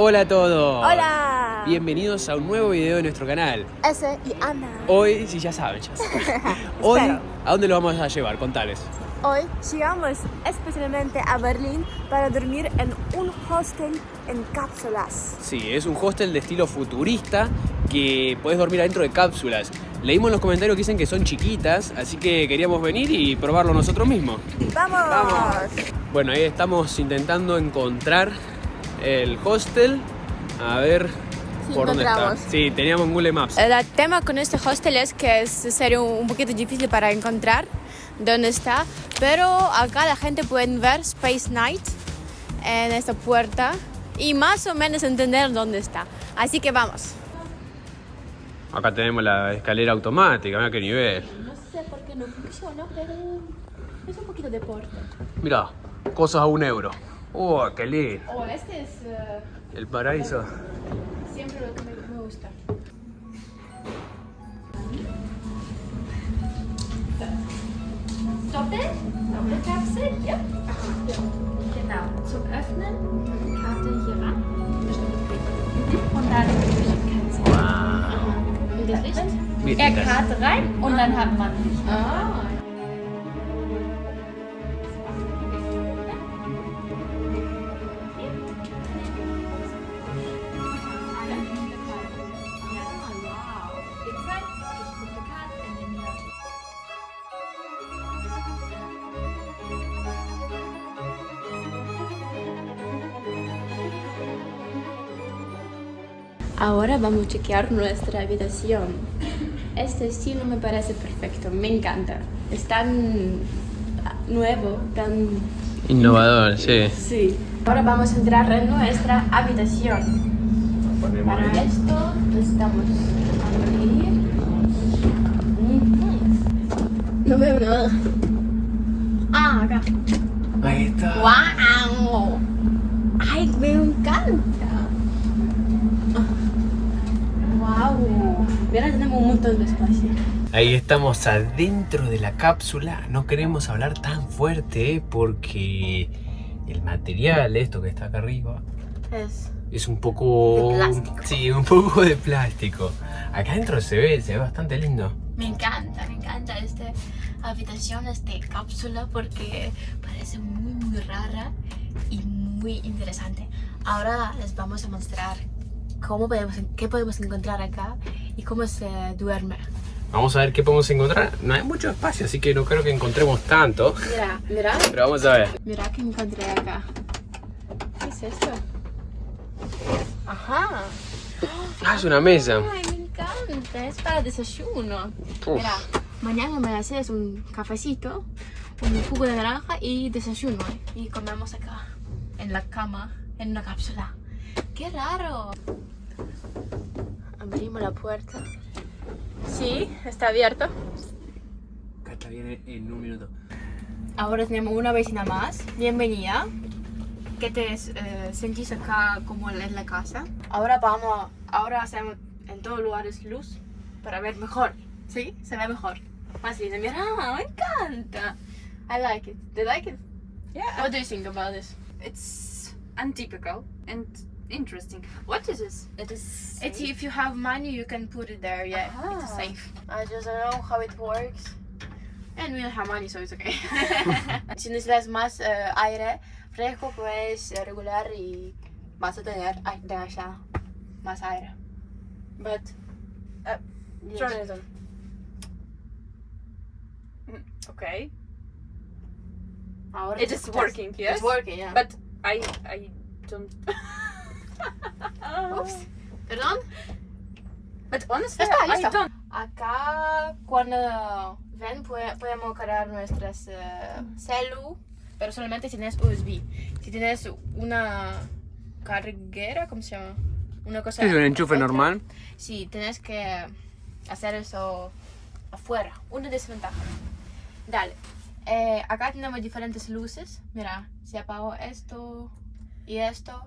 Hola a todos. ¡Hola! Bienvenidos a un nuevo video de nuestro canal. Ese y Ana. Hoy, sí, ya saben. Hoy, Espero. ¿a dónde lo vamos a llevar? Contales. Hoy llegamos especialmente a Berlín para dormir en un hostel en cápsulas. Sí, es un hostel de estilo futurista que podés dormir adentro de cápsulas. Leímos en los comentarios que dicen que son chiquitas, así que queríamos venir y probarlo nosotros mismos. ¡Vamos! Bueno, ahí estamos intentando encontrar el hostel. A ver por dónde está. encontramos. Sí, teníamos en Google Maps. El tema con este hostel es que sería un poquito difícil para encontrar dónde está, pero acá la gente puede ver Space Night en esta puerta y más o menos entender dónde está. Así que vamos. Acá tenemos la escalera automática, mira qué nivel. No sé por qué no funciona, pero es un poquito deporte. Mirá, cosas a €1. ¡Oh, qué lindo! Oh, este es El paraíso. siempre lo que me gusta. Stoppen, Doppelkapsel, ja. Genau, zum Öffnen die Karte hier ran. Und dann Kennzeichen. Wow. Und das Licht? Mira, Karte rein und dann hat man Licht. Ah. Ahora vamos a chequear nuestra habitación. Este estilo me parece perfecto, me encanta. Es tan nuevo, tan... innovador, sí. Sí. Ahora vamos a entrar en nuestra habitación. Para esto necesitamos abrir. No veo nada. Ah, acá. Ahí está. ¡Wow! ¡Ay, me encanta! ¡Wow! Mira, tenemos un montón de espacio. Ahí estamos adentro de la cápsula. No queremos hablar tan fuerte porque el material, esto que está acá arriba, es un poco... De plástico. Sí, un poco de plástico. Acá adentro se ve bastante lindo. Me encanta esta habitación, esta cápsula, porque parece muy rara y muy interesante. Ahora les vamos a mostrar qué podemos encontrar acá y cómo se duerme. Vamos a ver qué podemos encontrar. No hay mucho espacio, así que no creo que encontremos tanto. Mira. Pero vamos a ver. Mira que encontré acá. ¿Qué es esto? Ajá. Ah, es una mesa. Ay, me encanta. Es para desayuno. Uf. Mira, mañana me haces un cafecito, un jugo de naranja y desayuno. Y comemos acá, en la cama, en una cápsula. ¡Qué raro! Abrimos la puerta. Sí, está abierto. Acá está bien en un minuto. Ahora tenemos una vecina más. Bienvenida. Que te sentís acá como en la casa. Ahora hacemos en todos lugares luz para ver mejor. ¿Sí? Se ve mejor. Más lindo. Mira, me encanta. I like it. Do you like it? Yeah, What do you think about this? it's untypical and interesting. What is this? It is. It's if you have money, you can put it there. Yeah, it's safe. I just don't know how it works. And we don't have money, so it's okay. Si necesitas más aire fresco, puedes regular y vas a tener de allá más aire. But yes. Turn it on. Okay. Ahora It te is escuchas. working, yes. It's working, yeah. But I don't. Oops. Perdón. But honestly, Está I listo. don't. Acá cuando ven podemos cargar nuestras celu, pero solamente si tienes USB. Si tienes una carguera, ¿cómo se llama? Una cosa. Es un enchufe extra, normal. Sí, tienes que hacer eso afuera. Una desventaja. Dale. Acá tenemos diferentes luces. Mira, si apago esto y esto,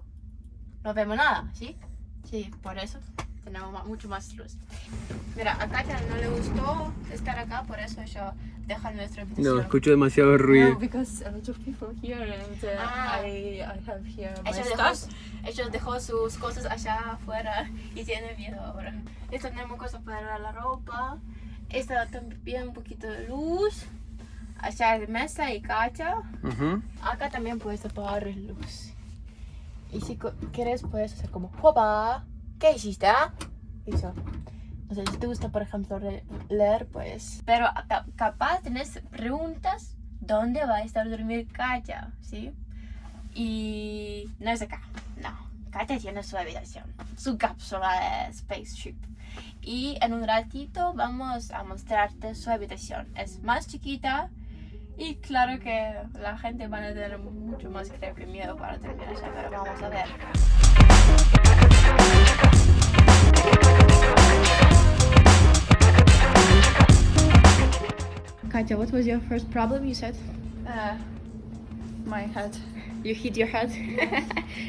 no vemos nada, ¿sí? Sí, por eso tenemos mucho más luz. Mira, a Katia no le gustó estar acá, por eso yo dejar nuestra habitación. No, escucho demasiado ruido. No, because a lot of people here and I have here my stuff. Ella dejó sus cosas allá afuera y tiene miedo ahora. Esta tenemos cosas para la ropa. Esta también un poquito de luz. Allá hay mesa y cacha. Acá también puedes apagar la luz. Y si quieres puedes hacer como ¡Papá! ¿Qué hiciste? Eso. O sea, si te gusta, por ejemplo, leer, pues... Pero capaz tenés preguntas dónde va a estar dormir Katya, ¿sí? Y no es acá, no. Katya tiene su habitación, su cápsula de spaceship. Y en un ratito vamos a mostrarte su habitación. Es más chiquita y claro que la gente va a tener mucho más, creo que, miedo para dormir allá, pero vamos a ver. Katya, what was your first problem, you said? My head. You hit your head.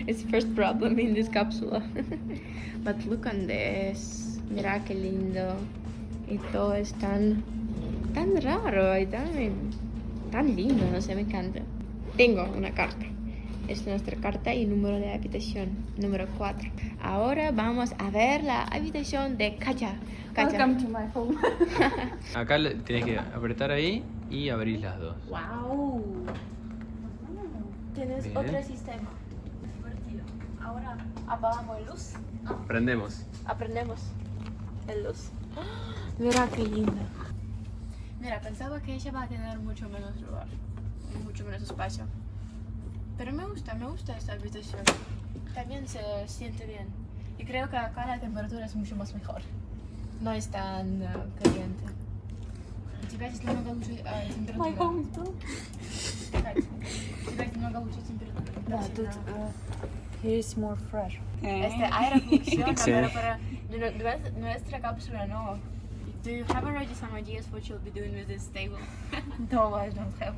It's first problem in this capsule. But look on this. Mira qué lindo. Y todo es tan raro y tan lindo, no sé, me encanta. Tengo una carta. Es nuestra carta y número de habitación, número 4. Ahora vamos a ver la habitación de Katya. Welcome to my home. Acá tienes que apretar ahí y abrir las dos. Wow. Tienes Bien. otro sistema. Divertido. Ahora apagamos la luz. Prendemos. Aprendemos la luz. Mira qué linda. Mira, pensaba que ella va a tener mucho menos lugar, mucho menos espacio. Pero me gusta esta habitación. También se siente bien. Y creo que acá la temperatura es mucho más mejor. No es tan caliente. Тебя здесь намного лучше температура. My home too. Тебя здесь намного лучше температура. Да, тут here is more fresh. Este aire funciona, Sí. pero para nuestra cápsula no. Do you have already some ideas what you'll be doing with this table? No, I don't have.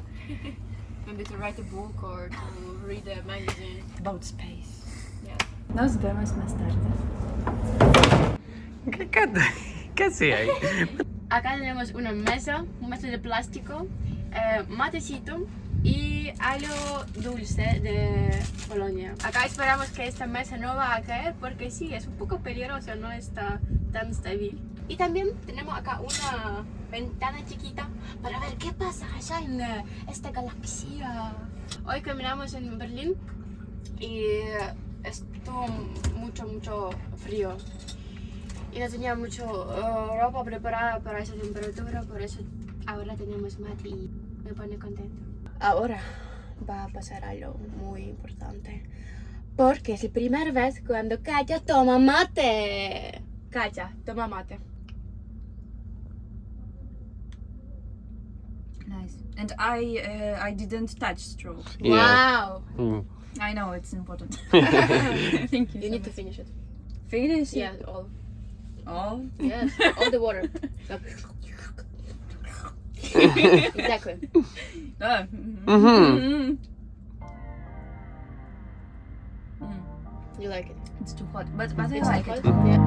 Maybe to write a book or to read a magazine. About space. Yeah. Nos vemos más tarde. ¿Qué hace ahí? Acá tenemos una mesa de plástico, matecito y algo dulce de Polonia. Acá esperamos que esta mesa no va a caer porque sí, es un poco peligroso, no está tan estable. Y también tenemos acá una ventana chiquita para ver qué pasa allá en esta galaxia. Hoy caminamos en Berlín y estuvo mucho frío. Y no tenía mucho ropa preparada para esa temperatura, por eso ahora tenemos mate y me pone contento. Ahora va a pasar algo muy importante, porque es la primera vez cuando Katya toma mate. Katya, toma mate. Nice. And I didn't touch straw. Yeah. Wow! I know it's important. Thank you. You need to finish it. Finish it. Yeah, all. All? Yes, all the water. Exactly. Ah. You like it? It's too hot, but I It's like hot? it. Yeah.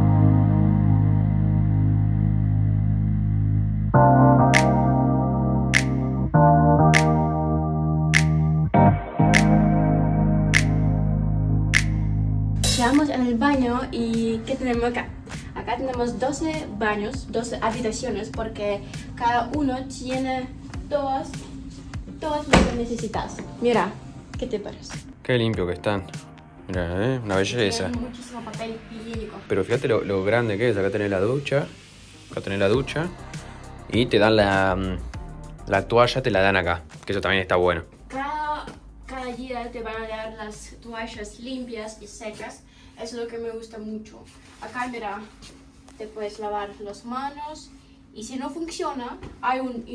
Estamos en el baño y ¿qué tenemos acá? Acá tenemos 12 baños, 12 habitaciones porque cada uno tiene todas lo que necesitas. Mira, ¿qué te parece? Qué limpio que están. Mira, una belleza. Tiene muchísimo papel higiénico. Pero fíjate lo grande que es. Acá tenés la ducha. Acá tenés la ducha. Y te dan la toalla, te la dan acá. Que eso también está bueno. Cada día te van a dar las toallas limpias y secas. Eso es lo que me gusta mucho. Acá, mira, te puedes lavar las manos. Y si no funciona, hay un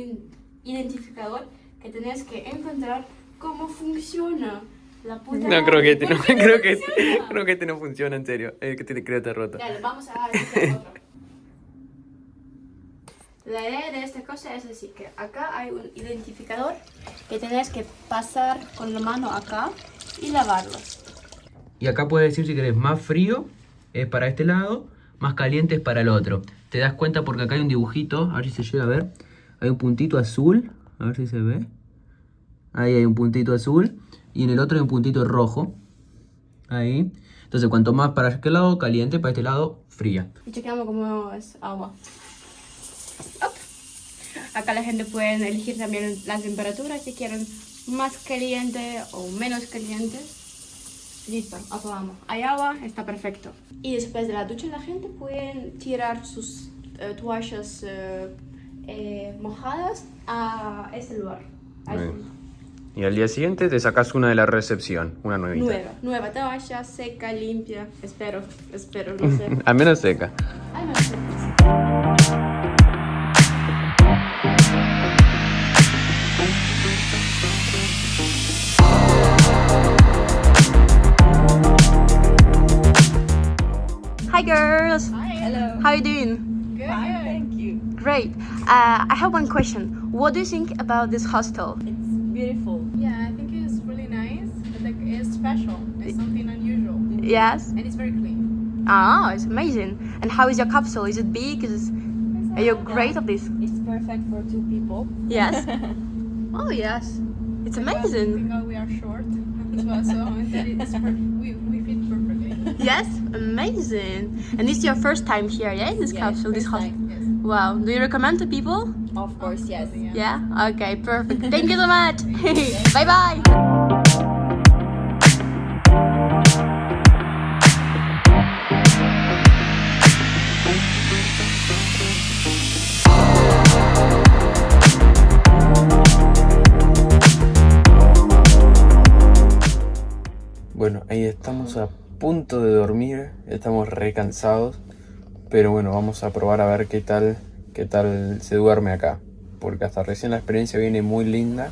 identificador que tenés que encontrar cómo funciona. La puta No, creo que madre, este no, ¿por qué funciona? creo que este no funciona, en serio. Que te creo que te roto. Dale, vamos a hacer otro. La idea de esta cosa es así, que acá hay un identificador que tenés que pasar con la mano acá y lavarlo. Y acá puedes decir si querés más frío es para este lado, más caliente es para el otro. Te das cuenta porque acá hay un dibujito, a ver si se llega a ver. hay un puntito azul. A ver si se ve. Ahí hay un puntito azul. Y en el otro hay un puntito rojo. Ahí. Entonces, cuanto más para aquel lado caliente, para este lado fría. Y chequeamos cómo es agua. Op. Acá la gente puede elegir también la temperatura, si quieren más caliente o menos caliente. Listo, apagamos. Hay agua, está perfecto. Y después de la ducha la gente puede tirar sus toallas mojadas a ese lugar. Y al día siguiente te sacas una de la recepción, una nuevita. Nueva toalla, seca, limpia. Espero, no sé. Al menos seca. Al menos seca. Hi girls. Hi. Hello. How are you doing? Good. Fine, thank you. Great. I have one question. What do you think about this hostel? It's beautiful. Yeah, I think it's really nice. Like, it's special. It's something unusual. Yes. And it's very clean. Oh, it's amazing. And how is your capsule? Is it big? Are you great at this? It's perfect for 2 people. Yes. Oh yes. It's amazing. Because we are short as well, so we fit perfectly. Yes, amazing. And this is your first time here, yeah? This capsule, this hostel. Yes. Wow. Do you recommend to people? Of course, yes. Yeah. Okay. Perfect. Thank you so much. Bye bye. Bueno, ahí estamos a punto de dormir, estamos re cansados, pero bueno, vamos a probar a ver qué tal se duerme acá, porque hasta recién la experiencia viene muy linda,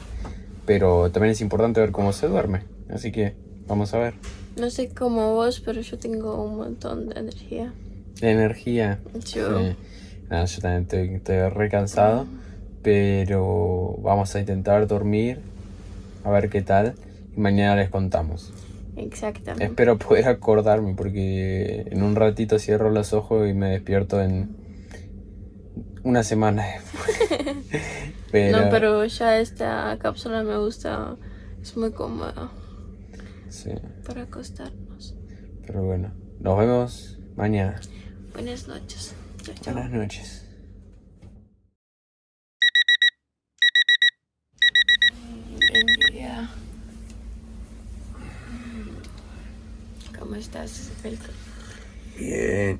pero también es importante ver cómo se duerme, así que vamos a ver. No sé cómo vos, pero yo tengo un montón de energía. ¿De energía? Yo. Sí. Nada, yo también estoy re cansado, pero vamos a intentar dormir, a ver qué tal, y mañana les contamos. Exactamente. Espero poder acordarme porque en un ratito cierro los ojos y me despierto en una semana después. Pero ya esta cápsula me gusta, es muy cómoda. Sí. Para acostarnos. Pero bueno, nos vemos mañana. Buenas noches. Chao, chao. Buenas noches. Buen día. ¿Cómo estás, Belko? Bien.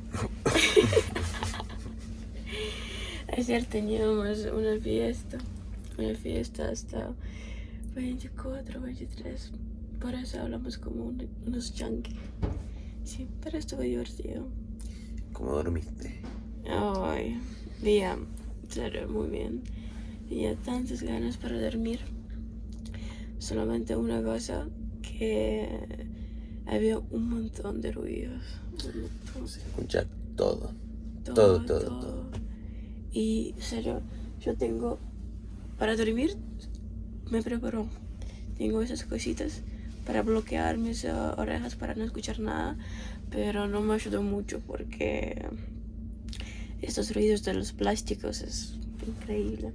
Ayer teníamos una fiesta hasta 24, 23. Por eso hablamos como unos junkies. Sí, pero estuvo divertido. ¿Cómo dormiste? Ay, bien, serio, muy bien. Tenía tantas ganas para dormir. Solamente una cosa, que había un montón de ruidos. Se escucha todo. Todo. Y serio, yo tengo, para dormir, me preparó. Tengo esas cositas para bloquear mis orejas para no escuchar nada, pero no me ayudó mucho porque estos ruidos de los plásticos es increíble.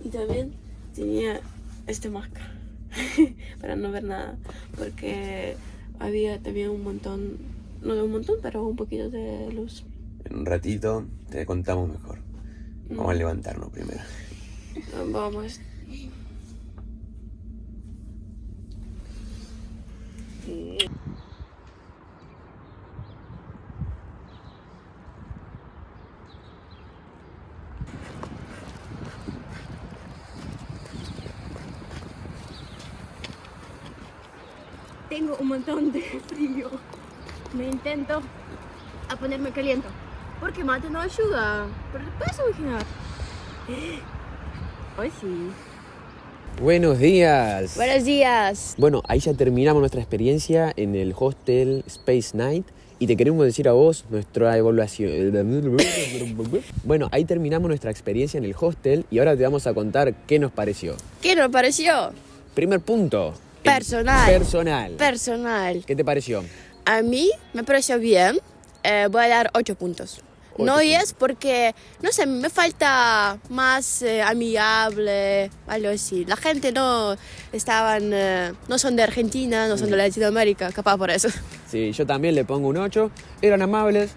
Y también tenía este máscara para no ver nada, porque había también un montón, no de un montón, pero un poquito de luz. En un ratito te contamos mejor. Vamos a levantarnos primero. Vamos. Tengo un montón de frío. Me intento a ponerme caliente. Porque mate no ayuda. Pero puedes imaginar. Hoy sí. Buenos días. Buenos días. Bueno, ahí ya terminamos nuestra experiencia en el hostel Space Night y te queremos decir a vos nuestra evaluación. Bueno, ahí terminamos nuestra experiencia en el hostel y ahora te vamos a contar qué nos pareció. ¿Qué nos pareció? Primer punto. Personal. ¿Qué te pareció? A mí me pareció bien. Voy a dar 8 puntos. No 10 porque, no sé, me falta más amigable, algo así. La gente no son de Argentina, no son de Latinoamérica, capaz por eso. Sí, yo también le pongo un 8. Eran amables,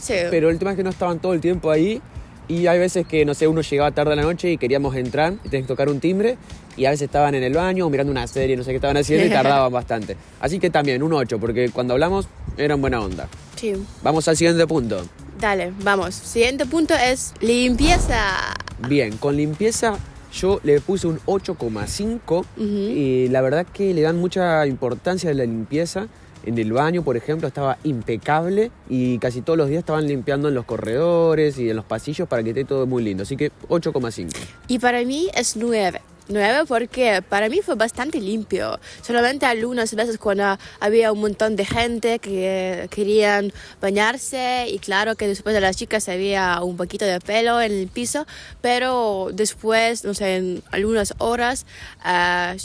Sí. pero el tema es que no estaban todo el tiempo ahí. Y hay veces que, no sé, uno llegaba tarde a la noche y queríamos entrar y tenías que tocar un timbre. Y a veces estaban en el baño o mirando una serie, no sé qué estaban haciendo y tardaban bastante. Así que también un 8, porque cuando hablamos eran buena onda. Sí. Vamos al siguiente punto. Dale, vamos. Siguiente punto es limpieza. Bien, con limpieza yo le puse un 8,5 y la verdad que le dan mucha importancia a la limpieza. En el baño, por ejemplo, estaba impecable y casi todos los días estaban limpiando en los corredores y en los pasillos para que esté todo muy lindo. Así que 8,5. Y para mí es 9. 9 porque para mí fue bastante limpio. Solamente algunas veces cuando había un montón de gente que querían bañarse y claro que después de las chicas había un poquito de pelo en el piso, pero después, no sé, en algunas horas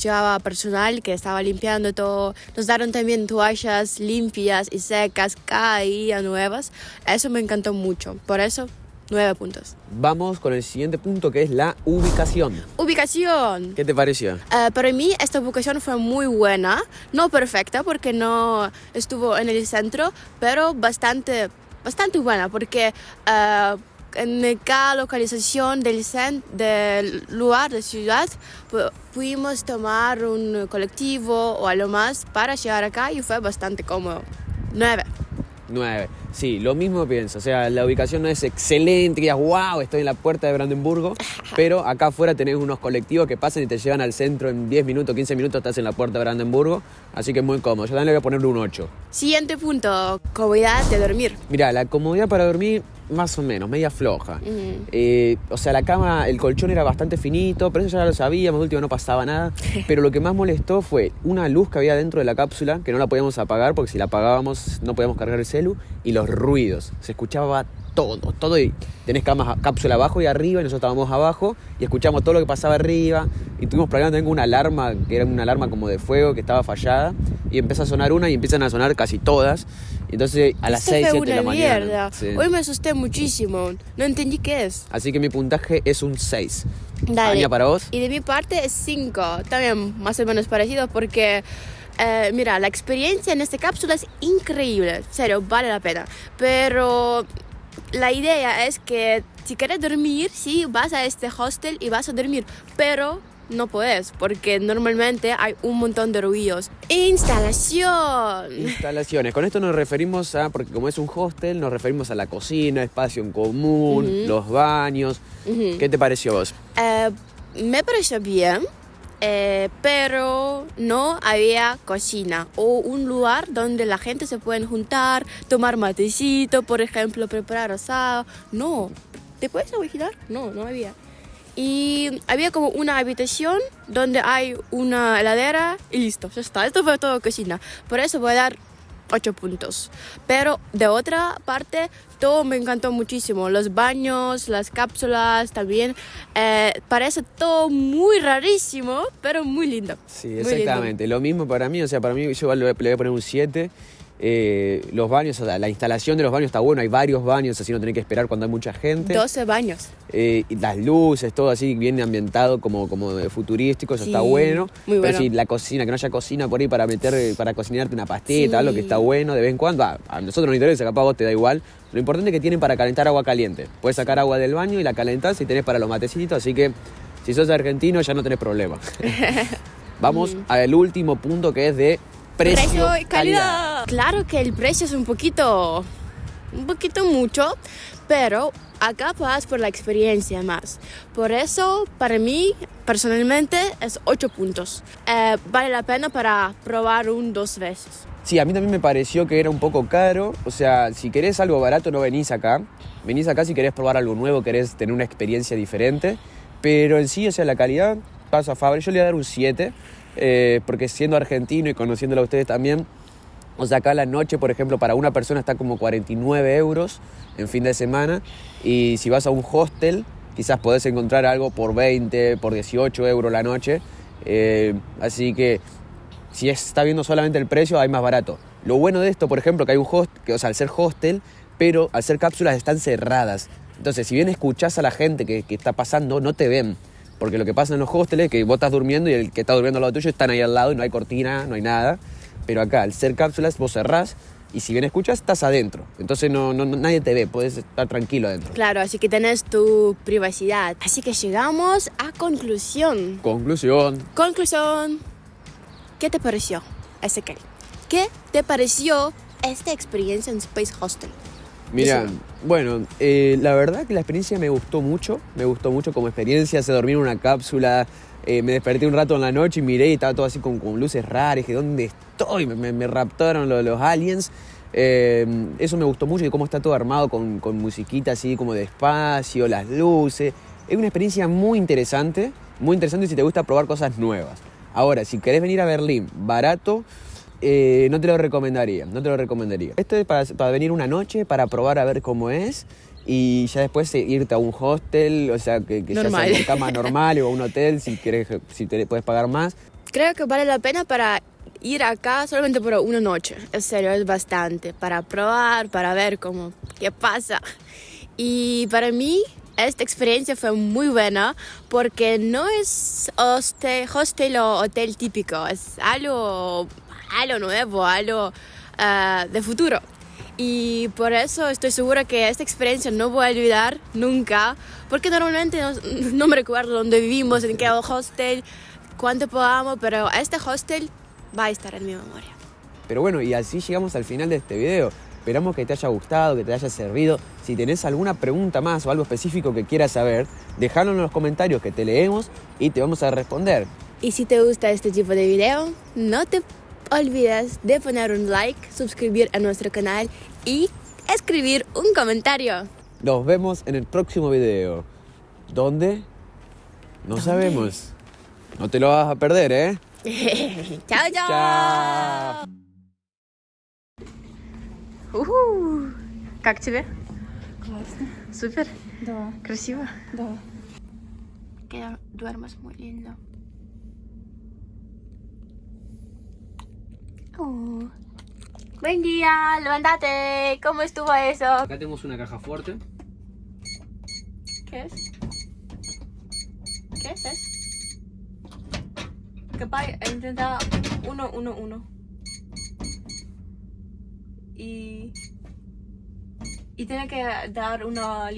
llevaba personal que estaba limpiando todo. Nos dieron también toallas limpias y secas cada día nuevas. Eso me encantó mucho. Por eso 9 puntos. Vamos con el siguiente punto, que es la ubicación. Ubicación. ¿Qué te pareció? Para mí esta ubicación fue muy buena, no perfecta porque no estuvo en el centro, pero bastante buena porque en cada localización del lugar, de ciudad, pudimos tomar un colectivo o algo más para llegar acá y fue bastante cómodo. 9. 9. Sí, lo mismo pienso. O sea, la ubicación no es excelente, que digas, wow, estoy en la puerta de Brandenburgo, pero acá afuera tenés unos colectivos que pasan y te llevan al centro en 10 minutos, 15 minutos, estás en la puerta de Brandenburgo, así que es muy cómodo. Yo también le voy a poner un 8. Siguiente punto, comodidad de dormir. Mirá, la comodidad para dormir, más o menos, media floja. O sea, la cama, el colchón era bastante finito, pero eso ya lo sabíamos, de último no pasaba nada. Pero lo que más molestó fue una luz que había dentro de la cápsula, que no la podíamos apagar, porque si la apagábamos no podíamos cargar el celu, y los ruidos. Se escuchaba todo, y tenés cápsula abajo y arriba, y nosotros estábamos abajo, y escuchamos todo lo que pasaba arriba, y tuvimos problemas también con una alarma, que era una alarma como de fuego, que estaba fallada, y empieza a sonar una, y empiezan a sonar casi todas. Entonces a las 6, 7 de la mañana. Mierda. Sí. Hoy me asusté muchísimo. No entendí qué es. Así que mi puntaje es un 6. Dale. Ania, ¿para vos? Y de mi parte es 5. También más o menos parecido porque, mira, la experiencia en esta cápsula es increíble. En serio, vale la pena. Pero la idea es que si quieres dormir, sí, vas a este hostel y vas a dormir. Pero no puedes porque normalmente hay un montón de ruidos. Instalaciones. Con esto nos referimos a, porque como es un hostel, nos referimos a la cocina, espacio en común, los baños. ¿Qué te pareció a vos? Me pareció bien, pero no había cocina o un lugar donde la gente se puede juntar, tomar matecito, por ejemplo, preparar asado. No, ¿te puedes imaginar? No había. Y había como una habitación donde hay una heladera y listo, ya está. Esto fue todo cocina. Por eso voy a dar 8 puntos. Pero de otra parte, todo me encantó muchísimo. Los baños, las cápsulas también. Parece todo muy rarísimo, pero muy lindo. Sí, muy exactamente. lindo. Lo mismo para mí. O sea, para mí yo le voy a poner un 7. Los baños, o sea, la instalación de los baños está bueno, hay varios baños, así no tenés que esperar cuando hay mucha gente. 12 baños. Y las luces, todo así bien ambientado, como de futurístico, eso Sí, está bueno. muy bueno. Pero sí, la cocina, que no haya cocina por ahí para cocinarte una pastita, Sí. algo que está bueno de vez en cuando. A nosotros nos interesa, capaz a vos te da igual. Lo importante es que tienen para calentar agua caliente. Puedes sacar agua del baño y la calentás y tenés para los matecitos, así que si sos argentino ya no tenés problema. Vamos al último punto, que es de precio Y calidad. Claro que el precio es un poquito mucho, pero acá pagas por la experiencia más. Por eso, para mí, personalmente, es 8 puntos. Vale la pena para probar 2 veces. Sí, a mí también me pareció que era un poco caro. O sea, si querés algo barato no venís acá. Venís acá si querés probar algo nuevo, querés tener una experiencia diferente. Pero en sí, o sea, la calidad pasa a favor. Yo le voy a dar un 7. Porque siendo argentino y conociéndolo a ustedes también, o sea, acá la noche, por ejemplo, para una persona está como 49 euros en fin de semana, y si vas a un hostel quizás podés encontrar algo por 20, por 18 euros la noche, así que si está viendo solamente el precio hay más barato. Lo bueno de esto, por ejemplo, que hay un hostel, que, o sea, al ser hostel pero al ser cápsulas están cerradas. Entonces, si bien escuchás a la gente que está pasando, no te ven. Porque lo que pasa en los hostels es que vos estás durmiendo y el que está durmiendo al lado tuyo están ahí al lado y no hay cortina, no hay nada. Pero acá, al ser cápsulas, vos cerrás y si bien escuchas, estás adentro. Entonces nadie te ve, puedes estar tranquilo adentro. Claro, así que tenés tu privacidad. Así que llegamos a conclusión. Conclusión. Conclusión. ¿Qué te pareció, Ezequiel? ¿Qué te pareció esta experiencia en Space Hostel? Mira, Díselo. bueno, la verdad que la experiencia me gustó mucho como experiencia, se dormí en una cápsula, me desperté un rato en la noche y miré y estaba todo así con luces raras, dije, ¿dónde estoy? Me raptaron los aliens, eso me gustó mucho y cómo está todo armado con musiquita así como de espacio, las luces, es una experiencia muy interesante si te gusta probar cosas nuevas. Ahora, si querés venir a Berlín barato, no te lo recomendaría. Esto es para venir una noche, para probar a ver cómo es y ya después irte a un hostel, o sea, que ya sea una cama normal o a un hotel si te puedes pagar más. Creo que vale la pena para ir acá solamente por una noche. En serio, es bastante. Para probar, para ver qué pasa. Y para mí, esta experiencia fue muy buena porque no es hostel o hotel típico. Es algo nuevo, algo de futuro. Y por eso estoy segura que esta experiencia no voy a olvidar nunca, porque normalmente no me recuerdo dónde vivimos, en qué hostel, cuánto podamos, pero este hostel va a estar en mi memoria. Pero bueno, y así llegamos al final de este video. Esperamos que te haya gustado, que te haya servido. Si tenés alguna pregunta más o algo específico que quieras saber, déjalo en los comentarios que te leemos y te vamos a responder. Y si te gusta este tipo de video, no te olvides de poner un like, suscribir a nuestro canal y escribir un comentario. Nos vemos en el próximo video. ¿Dónde? No sabemos. No te lo vas a perder, ¿eh? Chao, chao. Chao. Как тебе? Классно. Супер? Да, Красиво? да. Que duermas muy lindo. Buen día, levántate. ¿Cómo estuvo eso? Acá tenemos una caja fuerte. ¿Qué es? ¿Qué es? Capaz intenta 1, 1, 1. Y tiene que dar una